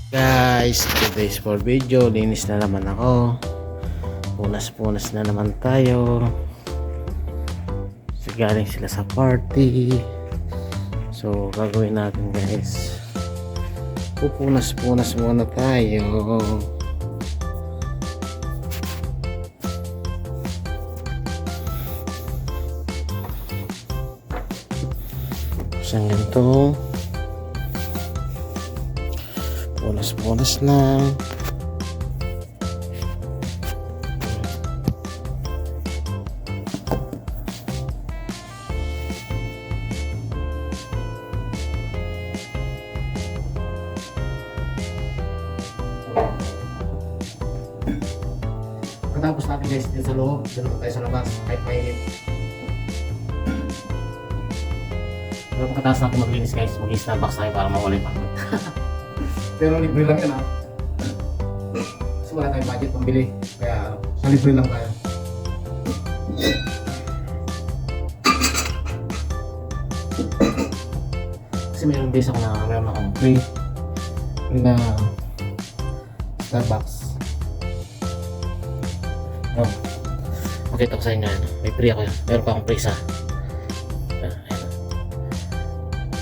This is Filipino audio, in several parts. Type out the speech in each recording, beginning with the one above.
Guys, today's for video. Linis na naman ako. Punas na naman tayo. So, galing sila sa party. So gagawin natin guys, pupunas muna tayo. Saan ganito, punas lang. Pagkatapos natin guys din sa loob, dito tayo sa labas kahit mainit. Pero pagkatapos natin maglinis guys, mag-Starbucks tayo para mawala yung pagod. Pero libre lang yan ha. Kasi wala tayong budget pambili, kaya sa libre lang tayo. Kasi mayroong days ako na mayroon akong free na Starbucks. Oh, makita ko sa inyo yan. May free ako yan. Meron pa akong free sa ayan.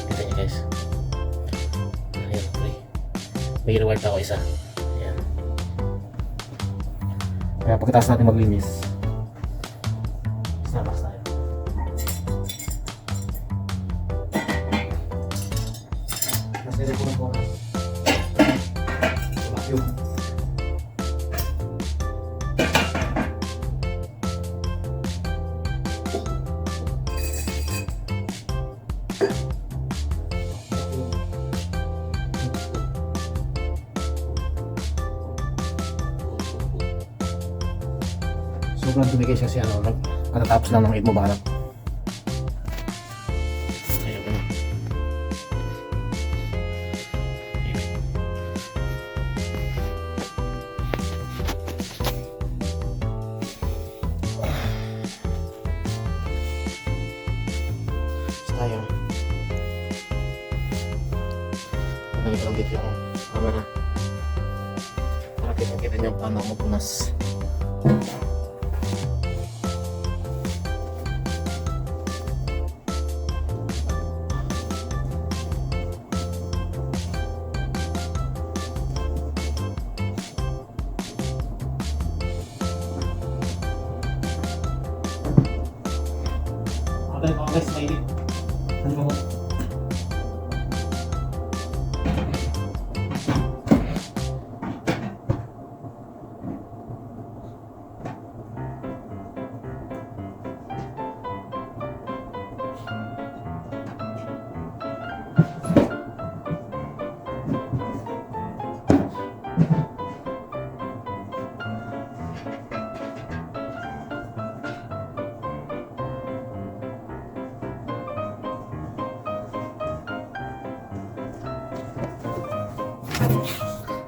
Kita nyo guys. Ayan, free. May reward ako isa. Ayan. Kaya pagkatapos natin maglinis, Starbucks tayo. Mas nila po na vacuum. Sobrang tumigay siya si ano, katatapos lang ng Eid Mubarak. Ayun na. Tayo. Nalagay ko lang dito yung camera. Para kita nyo paano ako punas. Guys, mainit. Ano ba?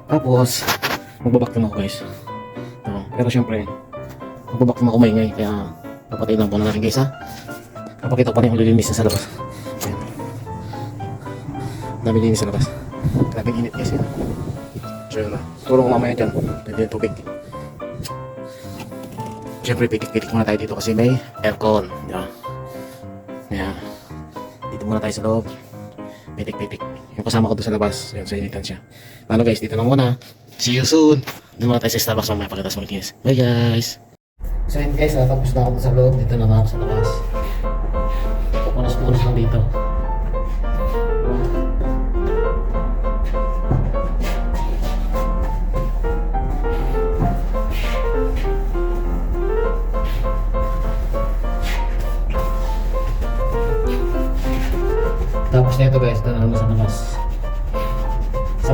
Tapos magbabacuum ako guys. Pero syempre magbabacuum ako maingay, kaya papatayin lang po na natin guys ha. Papakita ko pa rin yung lilinis na sa labas. Ayan. Dami linis sa labas. Grabe init guys yun. So yun na, tulong ko mamaya dyan. Pwede yung tubig. Syempre pitik-pitik muna tayo dito kasi may aircon. Ayan. Dito muna tayo sa loob. Pitik-pitik. Yung kasama ko doon sa labas. Ayun, sa initan siya. Paano guys, dito lang muna. See you soon. Doon muna tayo sa Starbucks mamaya pagkatapos maglinis. Bye guys. So yun guys, tapos na ako doon sa loob. Dito naman ako sa labas. Pupunas lang dito. Tapos na ito guys, doon naman sa labas. Sa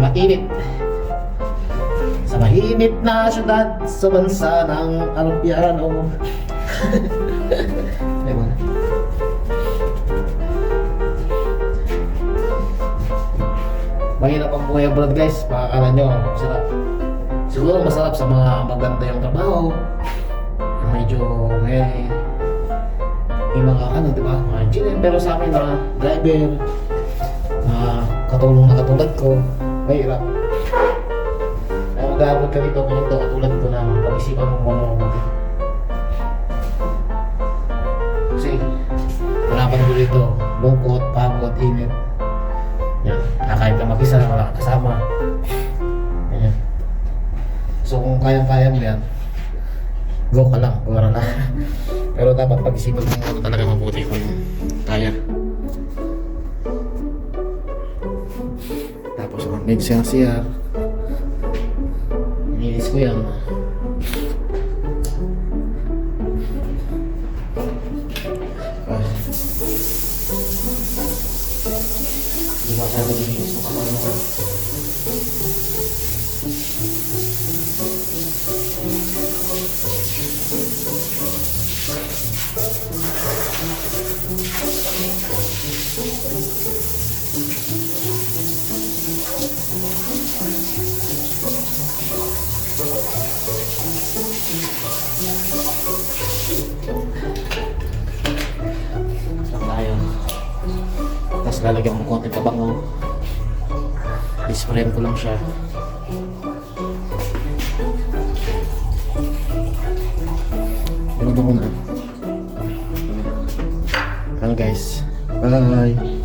mainit na syudad, sa bansa ng Alpiano. Diba? Mahirap ang buhay abroad guys, makakala nyo, masarap. Siguro masarap sa mga maganda yung trabaho. Medyo may mga ano, di ba? Mga engineer, pero sa akin mga driver, katulong na katulad ko, mahirap. mag-aabot ka dito, ganito, katulad ko na pag-isipan mo kung ano mabuti. Kasi, wala pa naman dito, lungkot, pagod, init. Yan, nakakahit ka mag-isa, wala kang kasama. Yan. So kung kayang-kaya mo yan, go ka lang, go na. Pero dapat pag-isipan mo ano talaga mabuti kung kaya. Tapos may siya. Inilis ko yan. Hindi masyado inilis mo kapag mo. Tayo. Tapos lalagyan ko konting kabango. Isprayan ko lang siya. Ano ba muna? Ano guys? Bye!